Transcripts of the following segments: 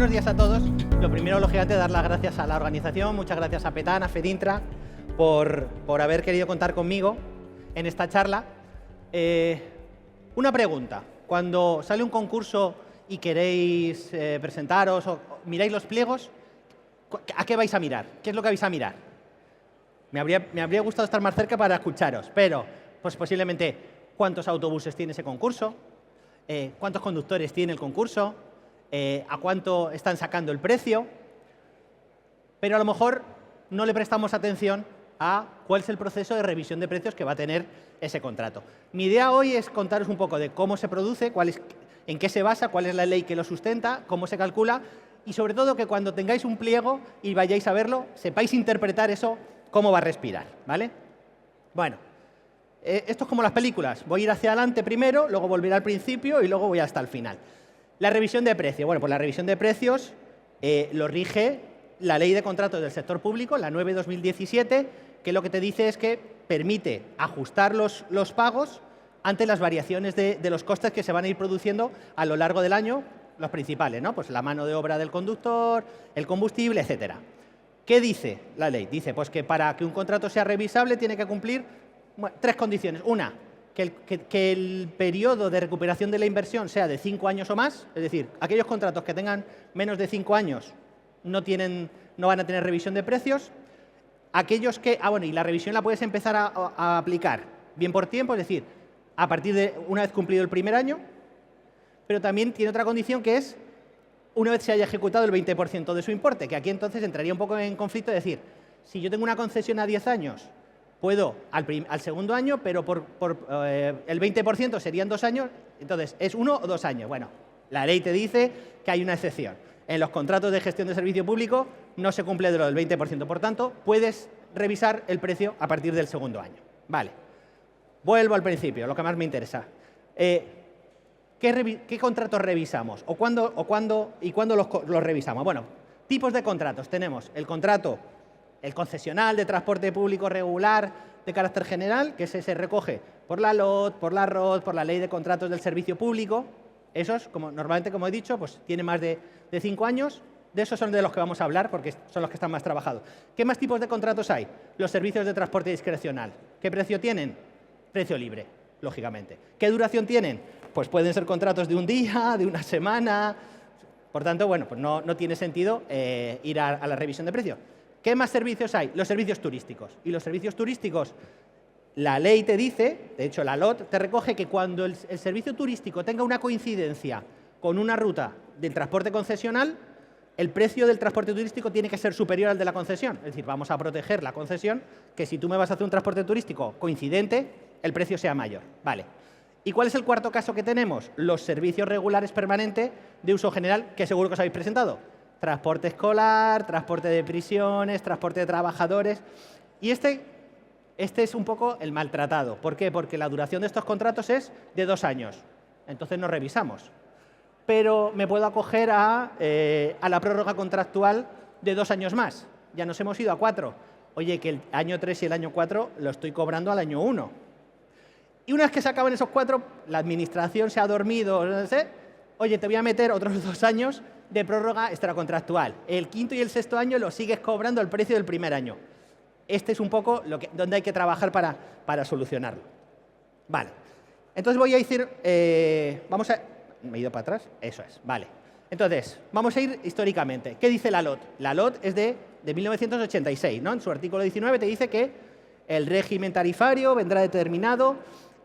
buenos días a todos. Lo primero, lógicamente, dar las gracias a la organización, muchas gracias a Petán, a Fedintra, por haber querido contar conmigo en esta charla. Una pregunta, cuando sale un concurso y queréis presentaros o miráis los pliegos, ¿a qué vais a mirar? ¿Qué es lo que vais a mirar? Me habría gustado estar más cerca para escucharos, pero pues posiblemente cuántos autobuses tiene ese concurso, cuántos conductores tiene el concurso, a cuánto están sacando el precio, pero a lo mejor no le prestamos atención a cuál es el proceso de revisión de precios que va a tener ese contrato. Mi idea hoy es contaros un poco de cómo se produce, en qué se basa, cuál es la ley que lo sustenta, cómo se calcula y sobre todo que cuando tengáis un pliego y vayáis a verlo, sepáis interpretar eso, cómo va a respirar, ¿vale? Bueno, esto es como las películas. Voy a ir hacia adelante primero, luego volveré al principio y luego voy hasta el final. La revisión de precios. Bueno, pues la revisión de precios lo rige la Ley de Contratos del Sector Público, la 9/2017, que lo que te dice es que permite ajustar los pagos ante las variaciones de los costes que se van a ir produciendo a lo largo del año, los principales, ¿no? Pues la mano de obra del conductor, el combustible, etcétera. ¿Qué dice la ley? Dice pues que para que un contrato sea revisable tiene que cumplir tres condiciones. Una, que el periodo de recuperación de la inversión sea de 5 años o más, es decir, aquellos contratos que tengan menos de 5 años no van a tener revisión de precios. Aquellos que, y la revisión la puedes empezar a aplicar bien por tiempo, es decir, a partir de una vez cumplido el primer año, pero también tiene otra condición que es una vez se haya ejecutado el 20% de su importe, que aquí entonces entraría un poco en conflicto, es decir, si yo tengo una concesión a 10 años, puedo al segundo año, pero el 20% serían 2 años, entonces, ¿es 1 o 2 años? Bueno, la ley te dice que hay una excepción. En los contratos de gestión de servicio público no se cumple de lo del 20%, por tanto, puedes revisar el precio a partir del segundo año. Vale, vuelvo al principio, lo que más me interesa. ¿Qué contratos revisamos? ¿Y cuándo los revisamos? Bueno, tipos de contratos. Tenemos el contrato, el concesional de transporte público regular de carácter general, que se recoge por la LOT, por la ROT, por la Ley de Contratos del Servicio Público. Esos, normalmente, como he dicho, pues tienen más de 5 años. De esos son de los que vamos a hablar porque son los que están más trabajados. ¿Qué más tipos de contratos hay? Los servicios de transporte discrecional. ¿Qué precio tienen? Precio libre, lógicamente. ¿Qué duración tienen? Pues pueden ser contratos de un día, de una semana. Por tanto, bueno, pues no tiene sentido ir a la revisión de precio. ¿Qué más servicios hay? Los servicios turísticos. Y los servicios turísticos, la ley te dice, de hecho la LOT te recoge que cuando el servicio turístico tenga una coincidencia con una ruta del transporte concesional, el precio del transporte turístico tiene que ser superior al de la concesión. Es decir, vamos a proteger la concesión, que si tú me vas a hacer un transporte turístico coincidente, el precio sea mayor. Vale. ¿Y cuál es el cuarto caso que tenemos? Los servicios regulares permanentes de uso general, que seguro que os habéis presentado. Transporte escolar, transporte de prisiones, transporte de trabajadores. Y este es un poco el maltratado. ¿Por qué? Porque la duración de estos contratos es de 2 años. Entonces no revisamos. Pero me puedo acoger a la prórroga contractual de 2 años más. Ya nos hemos ido a 4. Oye, que el año 3 y el año 4 lo estoy cobrando al año 1. Y una vez que se acaban esos 4, la administración se ha dormido, no sé. Oye, te voy a meter otros 2 años de prórroga extracontractual. El quinto y el sexto año lo sigues cobrando al precio del primer año. Este es un poco donde hay que trabajar para solucionarlo. Vale. Entonces voy a decir, ¿me he ido para atrás? Eso es, vale. Entonces, vamos a ir históricamente. ¿Qué dice la LOT? La LOT es de 1986, ¿no? En su artículo 19 te dice que el régimen tarifario vendrá determinado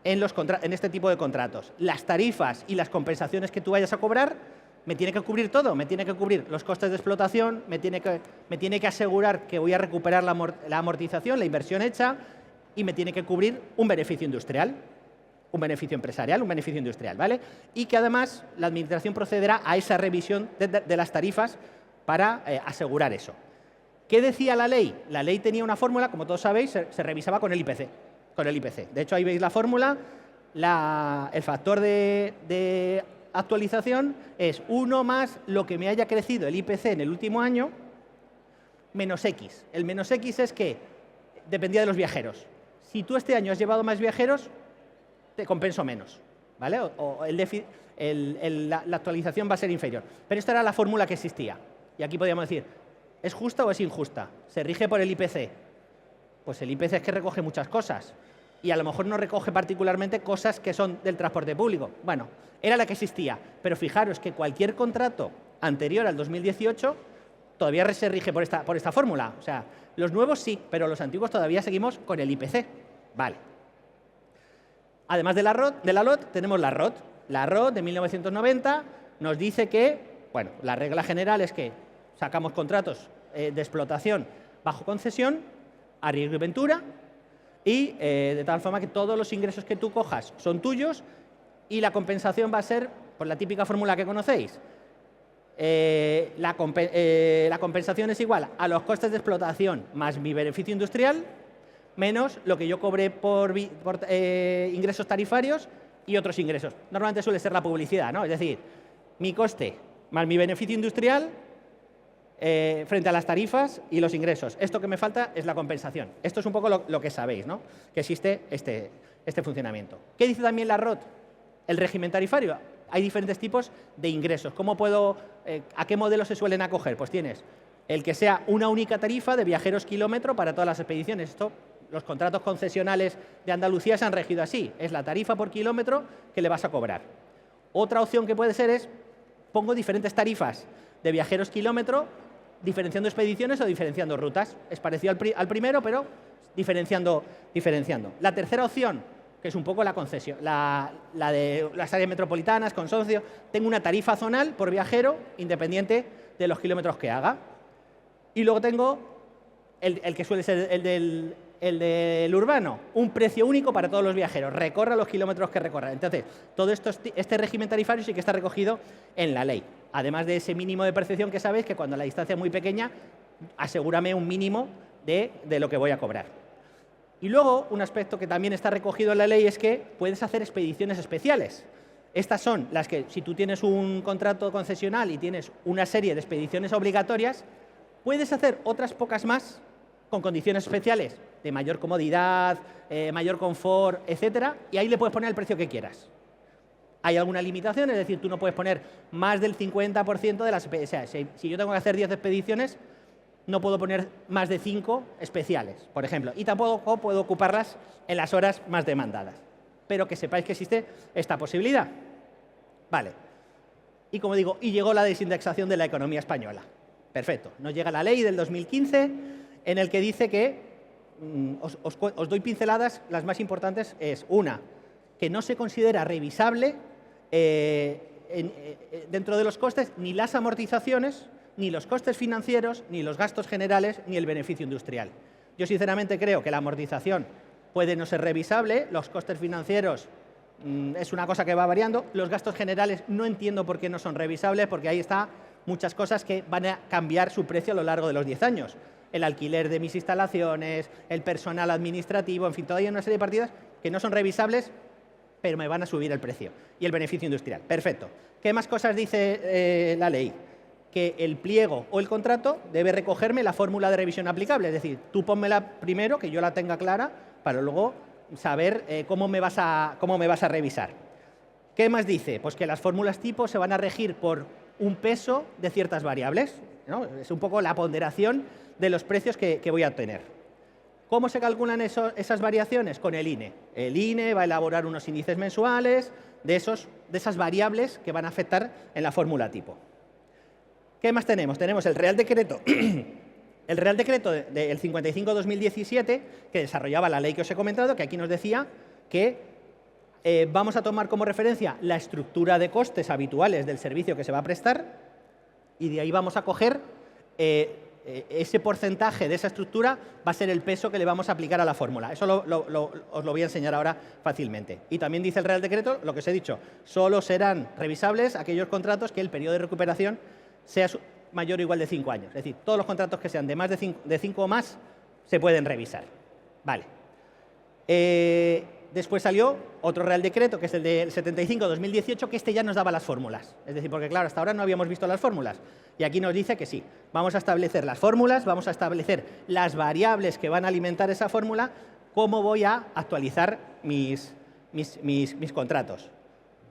en este tipo de contratos. Las tarifas y las compensaciones que tú vayas a cobrar me tiene que cubrir todo, me tiene que cubrir los costes de explotación, me tiene que asegurar que voy a recuperar la amortización, la inversión hecha, y me tiene que cubrir un beneficio industrial, un beneficio empresarial, un beneficio industrial, ¿vale? Y que además la Administración procederá a esa revisión de las tarifas para asegurar eso. ¿Qué decía la ley? La ley tenía una fórmula, como todos sabéis, se revisaba con el IPC. De hecho, ahí veis la fórmula, el factor de actualización es 1 más lo que me haya crecido el IPC en el último año, menos X. El menos X es que dependía de los viajeros. Si tú este año has llevado más viajeros, te compenso menos. ¿vale? La actualización va a ser inferior. Pero esta era la fórmula que existía. Y aquí podríamos decir, ¿es justa o es injusta? ¿Se rige por el IPC? Pues el IPC es que recoge muchas cosas. Y a lo mejor no recoge particularmente cosas que son del transporte público. Bueno, era la que existía. Pero fijaros que cualquier contrato anterior al 2018 todavía se rige por esta fórmula. O sea, los nuevos sí, pero los antiguos todavía seguimos con el IPC. Vale. Además de la LOT, tenemos la ROT. La ROT de 1990 nos dice que, bueno, la regla general es que sacamos contratos de explotación bajo concesión, a riesgo y ventura, y de tal forma que todos los ingresos que tú cojas son tuyos y la compensación va a ser, por la típica fórmula que conocéis, la compensación es igual a los costes de explotación más mi beneficio industrial menos lo que yo cobré por ingresos tarifarios y otros ingresos. Normalmente suele ser la publicidad, ¿no? Es decir, mi coste más mi beneficio industrial frente a las tarifas y los ingresos. Esto que me falta es la compensación. Esto es un poco lo que sabéis, ¿no? Que existe este funcionamiento. ¿Qué dice también la ROT? El régimen tarifario. Hay diferentes tipos de ingresos. ¿A qué modelo se suelen acoger? Pues tienes el que sea una única tarifa de viajeros kilómetro para todas las expediciones. Los contratos concesionales de Andalucía se han regido así. Es la tarifa por kilómetro que le vas a cobrar. Otra opción que puede ser es, pongo diferentes tarifas de viajeros kilómetro, diferenciando expediciones o diferenciando rutas. Es parecido al primero, pero diferenciando. La tercera opción, que es un poco la concesión, la de las áreas metropolitanas, consorcio, tengo una tarifa zonal por viajero independiente de los kilómetros que haga. Y luego tengo el que suele ser el del urbano, un precio único para todos los viajeros, recorra los kilómetros que recorra. Entonces, todo este régimen tarifario sí que está recogido en la ley. Además de ese mínimo de percepción que sabéis que cuando la distancia es muy pequeña, asegúrame un mínimo de lo que voy a cobrar. Y luego, un aspecto que también está recogido en la ley es que puedes hacer expediciones especiales. Estas son las que, si tú tienes un contrato concesional y tienes una serie de expediciones obligatorias, puedes hacer otras pocas más con condiciones especiales de mayor comodidad, mayor confort, etcétera, y ahí le puedes poner el precio que quieras. Hay alguna limitación, es decir, tú no puedes poner más del 50% de las expediciones. O sea, si yo tengo que hacer 10 expediciones, no puedo poner más de 5 especiales, por ejemplo, y tampoco puedo ocuparlas en las horas más demandadas. Pero que sepáis que existe esta posibilidad. Vale. Y como digo, y llegó la desindexación de la economía española. Perfecto. Nos llega la ley del 2015 en el que dice que, os doy pinceladas, las más importantes es, una, que no se considera revisable dentro de los costes ni las amortizaciones, ni los costes financieros, ni los gastos generales, ni el beneficio industrial. Yo sinceramente creo que la amortización puede no ser revisable, los costes financieros es una cosa que va variando, los gastos generales no entiendo por qué no son revisables, porque ahí está muchas cosas que van a cambiar su precio a lo largo de los 10 años. El alquiler de mis instalaciones, el personal administrativo, en fin, todavía hay una serie de partidas que no son revisables, pero me van a subir el precio. Y el beneficio industrial. Perfecto. ¿Qué más cosas dice la ley? Que el pliego o el contrato debe recogerme la fórmula de revisión aplicable. Es decir, tú pónmela primero, que yo la tenga clara, para luego saber cómo me vas a revisar. ¿Qué más dice? Pues que las fórmulas tipo se van a regir por un peso de ciertas variables, ¿no? Es un poco la ponderación de los precios que voy a obtener. ¿Cómo se calculan esas variaciones? Con el INE. El INE va a elaborar unos índices mensuales de esas variables que van a afectar en la fórmula tipo. ¿Qué más tenemos? Tenemos el Real Decreto, el Real Decreto del 55-2017, que desarrollaba la ley que os he comentado, que aquí nos decía que vamos a tomar como referencia la estructura de costes habituales del servicio que se va a prestar y de ahí vamos a coger ese porcentaje de esa estructura va a ser el peso que le vamos a aplicar a la fórmula. Eso os lo voy a enseñar ahora fácilmente. Y también dice el Real Decreto, lo que os he dicho, solo serán revisables aquellos contratos que el periodo de recuperación sea mayor o igual de 5 años. Es decir, todos los contratos que sean de más de 5 o más se pueden revisar. Vale. Después salió otro Real Decreto, que es el del 75-2018, que ya nos daba las fórmulas. Es decir, porque claro, hasta ahora no habíamos visto las fórmulas. Y aquí nos dice que sí, vamos a establecer las fórmulas, vamos a establecer las variables que van a alimentar esa fórmula, cómo voy a actualizar mis contratos.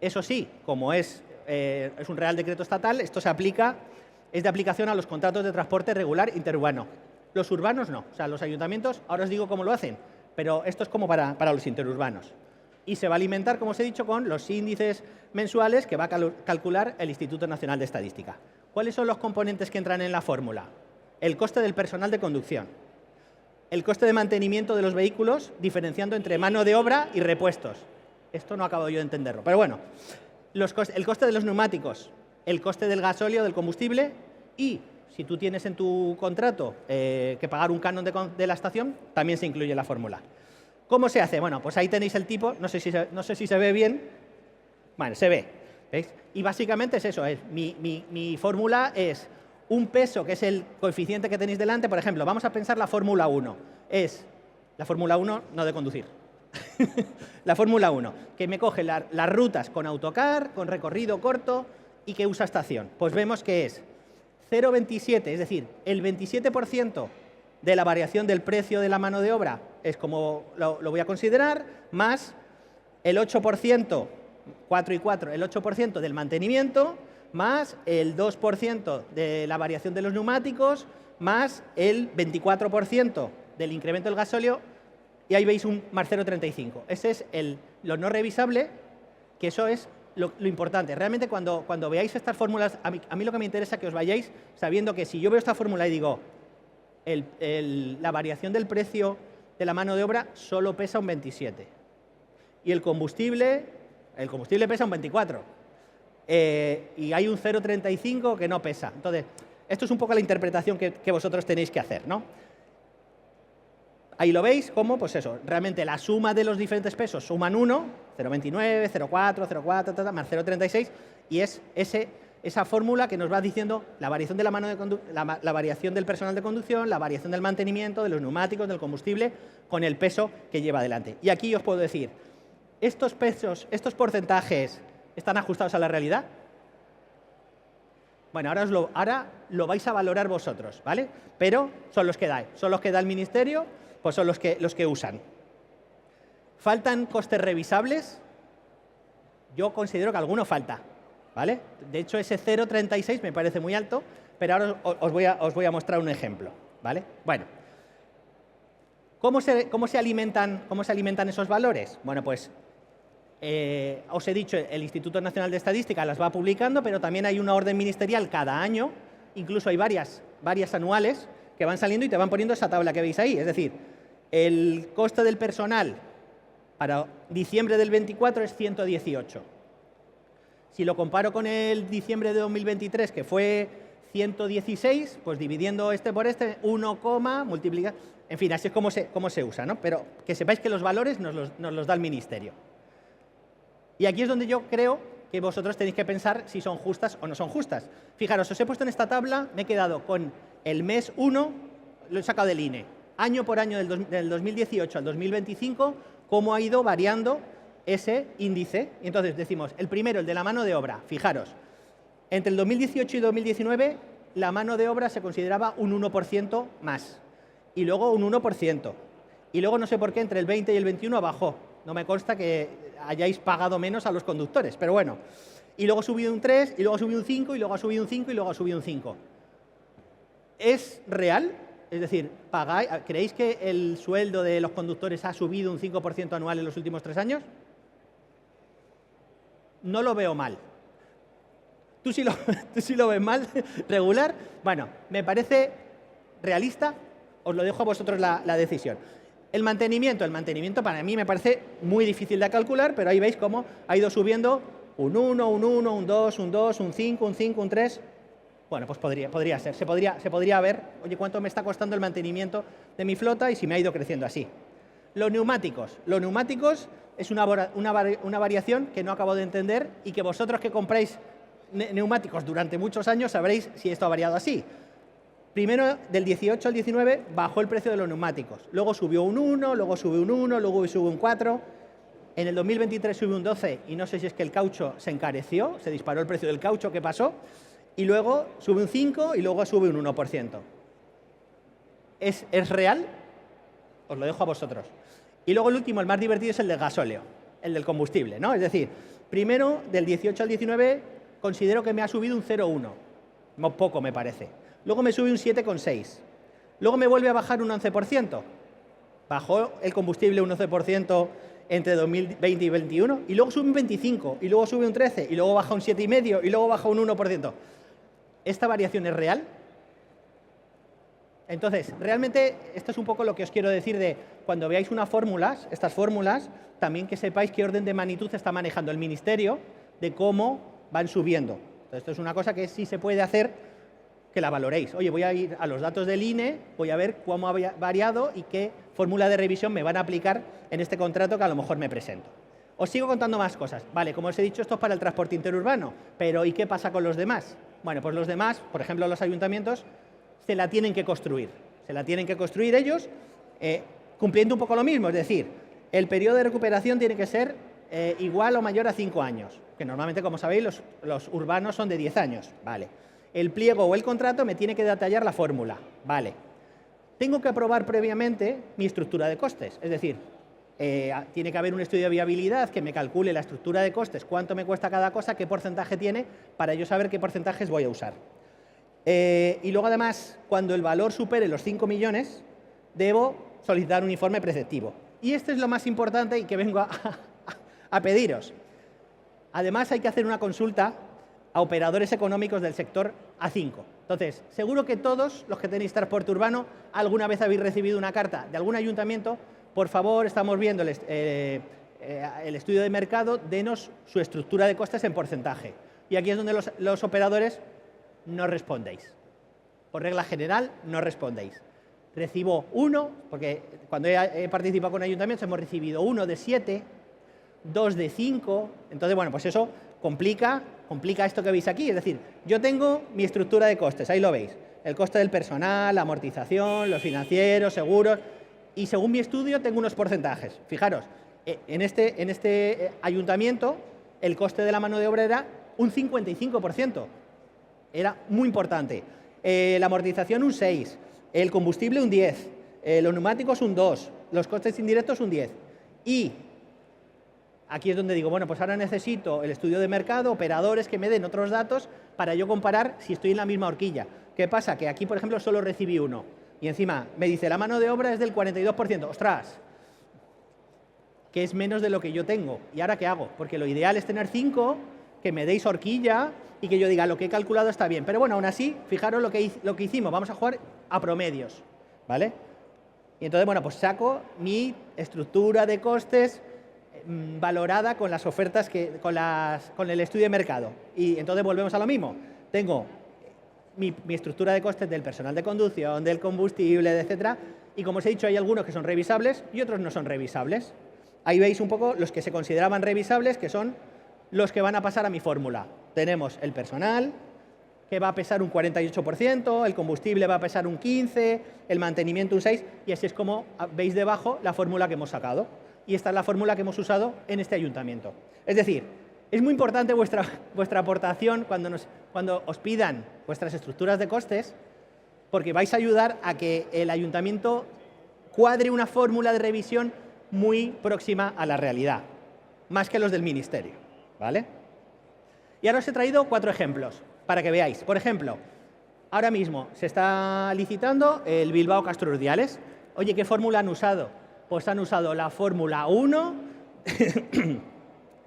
Eso sí, como es un Real Decreto estatal, esto se aplica, es de aplicación a los contratos de transporte regular interurbano. Los urbanos no. O sea, los ayuntamientos, ahora os digo cómo lo hacen, pero esto es como para los interurbanos. Y se va a alimentar, como os he dicho, con los índices mensuales que va a calcular el Instituto Nacional de Estadística. ¿Cuáles son los componentes que entran en la fórmula? El coste del personal de conducción, el coste de mantenimiento de los vehículos, diferenciando entre mano de obra y repuestos. Esto no acabo yo de entenderlo, pero bueno. El coste de los neumáticos, el coste del gasóleo, del combustible y, si tú tienes en tu contrato que pagar un canon de la estación, también se incluye en la fórmula. ¿Cómo se hace? Bueno, pues ahí tenéis el tipo, no sé si se ve bien. Bueno, se ve, ¿veis? Y básicamente es eso, mi fórmula es un peso, que es el coeficiente que tenéis delante. Por ejemplo, vamos a pensar la Fórmula 1. Es la Fórmula 1, no de conducir. La Fórmula 1, que me coge las rutas con autocar, con recorrido corto y que usa estación. Pues vemos que es 0,27, es decir, el 27% de la variación del precio de la mano de obra es como lo voy a considerar, más el 8%, 4 y 4, el 8% del mantenimiento, más el 2% de la variación de los neumáticos, más el 24% del incremento del gasóleo, y ahí veis un más 0,35. Ese es lo no revisable, que eso es lo importante. Realmente cuando veáis estas fórmulas, a mí lo que me interesa es que os vayáis sabiendo que si yo veo esta fórmula y digo la variación del precio de la mano de obra solo pesa un 27 y el combustible pesa un 24 y hay un 0,35 que no pesa. Entonces, esto es un poco la interpretación que vosotros tenéis que hacer, ¿no? Ahí lo veis como, pues eso, realmente la suma de los diferentes pesos suman 1, 0,29, 0,4, 0,4, más 0,36, y es esa fórmula que nos va diciendo la variación de la variación del personal de conducción, la variación del mantenimiento, de los neumáticos, del combustible, con el peso que lleva adelante. Y aquí os puedo decir, ¿estos pesos, estos porcentajes están ajustados a la realidad? Bueno, ahora lo vais a valorar vosotros, ¿vale? Pero son los que da el Ministerio, pues son los que usan. ¿Faltan costes revisables? Yo considero que alguno falta, ¿vale? De hecho, ese 0,36 me parece muy alto, pero ahora os voy a mostrar un ejemplo, ¿vale? Bueno, ¿cómo se alimentan esos valores? Bueno, pues os he dicho, el Instituto Nacional de Estadística las va publicando, pero también hay una orden ministerial cada año, incluso hay varias anuales que van saliendo y te van poniendo esa tabla que veis ahí. Es decir, el coste del personal para diciembre del 24 es 118. Si lo comparo con el diciembre de 2023, que fue 116, pues dividiendo este por este, 1, multiplicar. En fin, así es como se usa, ¿no? Pero que sepáis que los valores nos los da el Ministerio. Y aquí es donde yo creo que vosotros tenéis que pensar si son justas o no son justas. Fijaros, os he puesto en esta tabla, me he quedado con el mes 1, lo he sacado del INE, año por año del 2018 al 2025, cómo ha ido variando ese índice. Y entonces decimos, el primero, el de la mano de obra. Fijaros, entre el 2018 y 2019, la mano de obra se consideraba un 1% más, y luego un 1%. Y luego, no sé por qué, entre el 20 y el 21 bajó. No me consta que hayáis pagado menos a los conductores, pero bueno. Y luego ha subido un 3, y luego ha subido un 5, y luego ha subido un 5, y luego ha subido un 5. ¿Es real? Es decir, ¿creéis que el sueldo de los conductores ha subido un 5% anual en los últimos 3 años? No lo veo mal. ¿Tú sí lo ves mal? ¿Regular? Bueno, me parece realista. Os lo dejo a vosotros la decisión. El mantenimiento para mí me parece muy difícil de calcular, pero ahí veis cómo ha ido subiendo un 1, un 1, un 2, un 2, un 5, un 5, un 3. Bueno, pues podría ser. Se podría ver, oye, cuánto me está costando el mantenimiento de mi flota y si me ha ido creciendo así. Los neumáticos. Los neumáticos es una variación que no acabo de entender y que vosotros que compráis neumáticos durante muchos años sabréis si esto ha variado así. Primero, del 18 al 19, bajó el precio de los neumáticos. Luego subió un 1, luego subió un 1, luego subió un 4. En el 2023 subió un 12 y no sé si es que el caucho se encareció, se disparó el precio del caucho, ¿qué pasó? Y luego sube un 5 y luego sube un 1%. ¿Es real? Os lo dejo a vosotros. Y luego el último, el más divertido, es el del gasóleo. el del combustible, ¿no? Es decir, primero, del 18 al 19, considero que me ha subido un 0,1. Poco, me parece. Luego me sube un 7,6. Luego me vuelve a bajar un 11%. Bajó el combustible un 11% entre 2020 y 2021, y luego sube un 25%, y luego sube un 13%, y luego baja un 7,5%, y luego baja un 1%. ¿Esta variación es real? Entonces, realmente, esto es un poco lo que os quiero decir de cuando veáis estas fórmulas, también que sepáis qué orden de magnitud está manejando el Ministerio de cómo van subiendo. Entonces, esto es una cosa que sí se puede hacer, que la valoréis. Oye, voy a ir a los datos del INE, voy a ver cómo ha variado y qué fórmula de revisión me van a aplicar en este contrato que a lo mejor me presento. Os sigo contando más cosas. Vale, como os he dicho, esto es para el transporte interurbano, pero ¿y qué pasa con los demás? Bueno, pues los demás, por ejemplo, los ayuntamientos, se la tienen que construir. Se la tienen que construir ellos cumpliendo un poco lo mismo. Es decir, el periodo de recuperación tiene que ser igual o mayor a 5 años, que normalmente, como sabéis, los urbanos son de 10 años. Vale. El pliego o el contrato me tiene que detallar la fórmula. Vale. Tengo que aprobar previamente mi estructura de costes. Es decir, tiene que haber un estudio de viabilidad que me calcule la estructura de costes, cuánto me cuesta cada cosa, qué porcentaje tiene, para yo saber qué porcentajes voy a usar. Y luego, además, cuando el valor supere los 5 millones, debo solicitar un informe preceptivo. Y esto es lo más importante y que vengo a pediros. Además, hay que hacer una consulta a operadores económicos del sector A5. Entonces, seguro que todos los que tenéis transporte urbano alguna vez habéis recibido una carta de algún ayuntamiento: por favor, estamos viendo el estudio de mercado, denos su estructura de costes en porcentaje. Y aquí es donde los operadores no respondéis. Por regla general, no respondéis. Recibo 1, porque cuando he participado con ayuntamientos hemos recibido 1 de 7, 2 de 5. Entonces, bueno, pues eso complica esto que veis aquí. Es decir, yo tengo mi estructura de costes, ahí lo veis. El coste del personal, la amortización, los financieros, seguros. Y según mi estudio tengo unos porcentajes. Fijaros, en este ayuntamiento el coste de la mano de obra era un 55%. Era muy importante. La amortización un 6%, el combustible un 10%, los neumáticos un 2%, los costes indirectos un 10%. Y aquí es donde digo, bueno, pues ahora necesito el estudio de mercado, operadores que me den otros datos para yo comparar si estoy en la misma horquilla. ¿Qué pasa? Que aquí, por ejemplo, solo recibí 1. Y encima me dice, la mano de obra es del 42%. ¡Ostras! Que es menos de lo que yo tengo. ¿Y ahora qué hago? Porque lo ideal es tener 5, que me deis horquilla y que yo diga, lo que he calculado está bien. Pero bueno, aún así, fijaros lo que hicimos. Vamos a jugar a promedios, ¿vale? Y entonces, bueno, pues saco mi estructura de costes valorada con las ofertas, con el estudio de mercado. Y entonces volvemos a lo mismo. Tengo mi estructura de costes del personal de conducción, del combustible, etcétera. Y como os he dicho, hay algunos que son revisables y otros no son revisables. Ahí veis un poco los que se consideraban revisables, que son los que van a pasar a mi fórmula. Tenemos el personal, que va a pesar un 48%, el combustible va a pesar un 15%, el mantenimiento un 6%, y así es como veis debajo la fórmula que hemos sacado. Y esta es la fórmula que hemos usado en este ayuntamiento. Es decir, es muy importante vuestra aportación cuando os pidan vuestras estructuras de costes, porque vais a ayudar a que el ayuntamiento cuadre una fórmula de revisión muy próxima a la realidad, más que los del ministerio, ¿vale? Y ahora os he traído 4 ejemplos para que veáis. Por ejemplo, ahora mismo se está licitando el Bilbao-Castro Urdiales. Oye, ¿qué fórmula han usado? Pues han usado la Fórmula 1,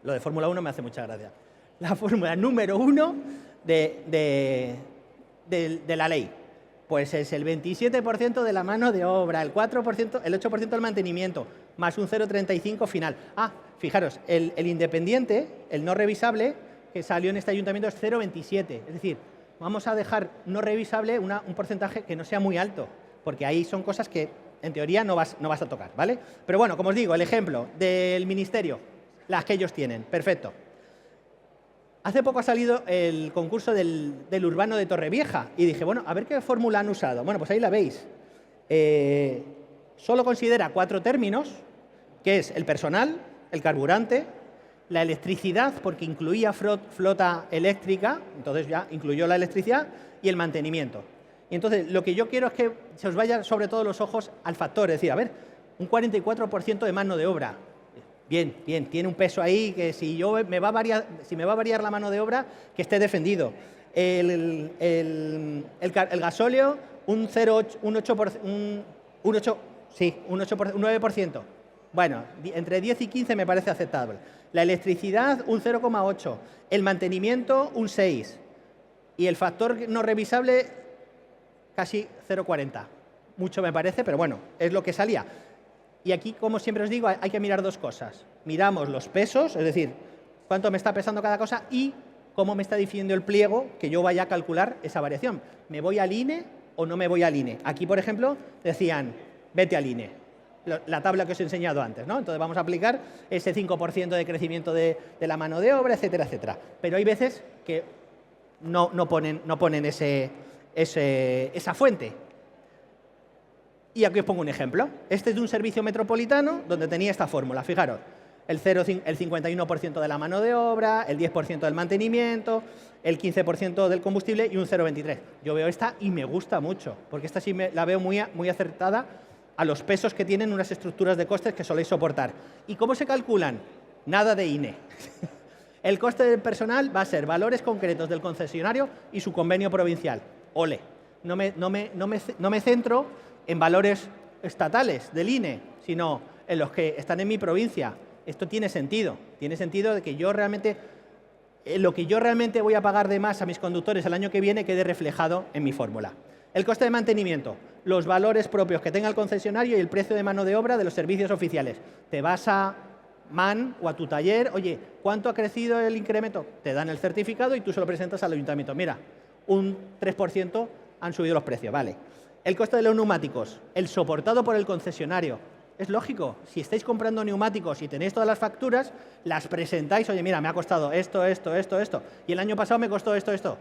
lo de Fórmula 1 me hace mucha gracia, la fórmula número 1 de la ley. Pues es el 27% de la mano de obra, el 4%, el 8% del mantenimiento, más un 0,35 final. Ah, fijaros, el independiente, el no revisable, que salió en este ayuntamiento es 0,27. Es decir, vamos a dejar no revisable un porcentaje que no sea muy alto, porque ahí son cosas que en teoría no vas a tocar, ¿vale? Pero bueno, como os digo, el ejemplo del ministerio, las que ellos tienen, perfecto. Hace poco ha salido el concurso del urbano de Torrevieja y dije, bueno, a ver qué fórmula han usado. Bueno, pues ahí la veis. Solo considera 4 términos, que es el personal, el carburante, la electricidad, porque incluía flota eléctrica, entonces ya incluyó la electricidad, y el mantenimiento. Y entonces lo que yo quiero es que se os vaya sobre todo los ojos al factor, es decir, a ver, un 44% de mano de obra. Bien, bien, tiene un peso ahí que si me va a variar la mano de obra, que esté defendido. El gasóleo, un 9%. Bueno, entre 10 y 15 me parece aceptable. La electricidad, un 0,8. El mantenimiento, un 6. Y el factor no revisable, casi 0,40. Mucho me parece, pero bueno, es lo que salía. Y aquí, como siempre os digo, hay que mirar dos cosas. Miramos los pesos, es decir, cuánto me está pesando cada cosa y cómo me está diciendo el pliego que yo vaya a calcular esa variación. ¿Me voy al INE o no me voy al INE? Aquí, por ejemplo, decían, vete al INE. La tabla que os he enseñado antes, ¿no? Entonces vamos a aplicar ese 5% de crecimiento de la mano de obra, etcétera, etcétera. Pero hay veces que no ponen esa fuente. Y aquí os pongo un ejemplo. Este es de un servicio metropolitano donde tenía esta fórmula. Fijaros, el 51% de la mano de obra, el 10% del mantenimiento, el 15% del combustible y un 0,23. Yo veo esta y me gusta mucho, porque esta sí la veo muy acertada a los pesos que tienen unas estructuras de costes que soléis soportar. ¿Y cómo se calculan? Nada de INE. El coste del personal va a ser valores concretos del concesionario y su convenio provincial. Ole. No me centro en valores estatales del INE, sino en los que están en mi provincia. Esto tiene sentido de que yo realmente, lo que yo realmente voy a pagar de más a mis conductores el año que viene quede reflejado en mi fórmula. El coste de mantenimiento, los valores propios que tenga el concesionario y el precio de mano de obra de los servicios oficiales. Te vas a MAN o a tu taller, oye, ¿cuánto ha crecido el incremento? Te dan el certificado y tú se lo presentas al ayuntamiento. Mira, un 3% han subido los precios, vale. El coste de los neumáticos, el soportado por el concesionario. Es lógico, si estáis comprando neumáticos y tenéis todas las facturas, las presentáis, oye, mira, me ha costado esto, y el año pasado me costó esto.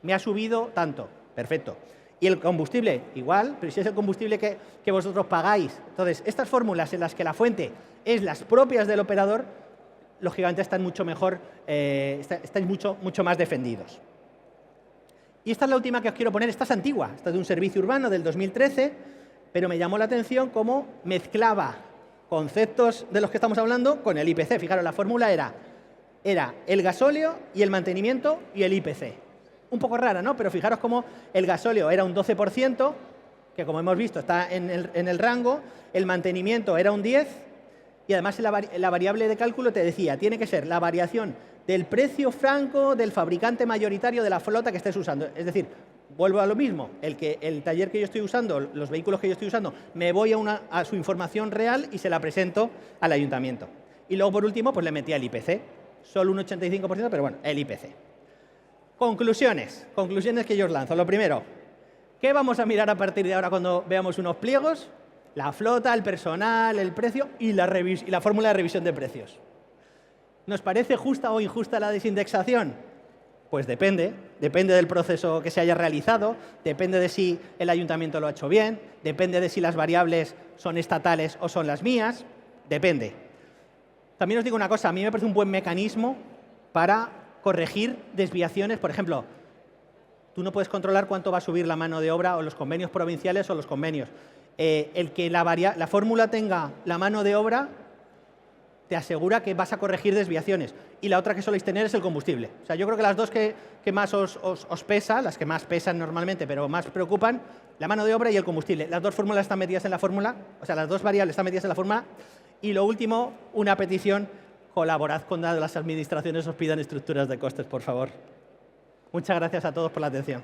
Me ha subido tanto, perfecto. Y el combustible, igual, pero si es el combustible que vosotros pagáis. Entonces, estas fórmulas en las que la fuente es las propias del operador, lógicamente están mucho mejor, estáis mucho más defendidos. Y esta es la última que os quiero poner. Esta es antigua, esta es de un servicio urbano del 2013, pero me llamó la atención cómo mezclaba conceptos de los que estamos hablando con el IPC. Fijaros, la fórmula era el gasóleo y el mantenimiento y el IPC. Un poco rara, ¿no? Pero fijaros cómo el gasóleo era un 12%, que como hemos visto está en el rango, el mantenimiento era un 10%, y además la variable de cálculo te decía, tiene que ser la variación del precio franco del fabricante mayoritario de la flota que estés usando. Es decir, vuelvo a lo mismo, el taller que yo estoy usando, los vehículos que yo estoy usando, me voy a su información real y se la presento al ayuntamiento. Y luego, por último, pues le metí el IPC. Solo un 85%, pero bueno, el IPC. Conclusiones que yo os lanzo. Lo primero, ¿qué vamos a mirar a partir de ahora cuando veamos unos pliegos? La flota, el personal, el precio y la fórmula de revisión de precios. ¿Nos parece justa o injusta la desindexación? Pues depende del proceso que se haya realizado, depende de si el ayuntamiento lo ha hecho bien, depende de si las variables son estatales o son las mías, depende. También os digo una cosa, a mí me parece un buen mecanismo para corregir desviaciones. Por ejemplo, tú no puedes controlar cuánto va a subir la mano de obra o los convenios provinciales o los convenios. El que la fórmula tenga la mano de obra te asegura que vas a corregir desviaciones. Y la otra que soléis tener es el combustible. O sea, yo creo que las dos que más os pesa, las que más pesan normalmente, pero más preocupan, la mano de obra y el combustible. Las dos fórmulas están metidas en la fórmula, o sea, las dos variables están metidas en la fórmula. Y lo último, una petición, colaborad con las administraciones, os pidan estructuras de costes, por favor. Muchas gracias a todos por la atención.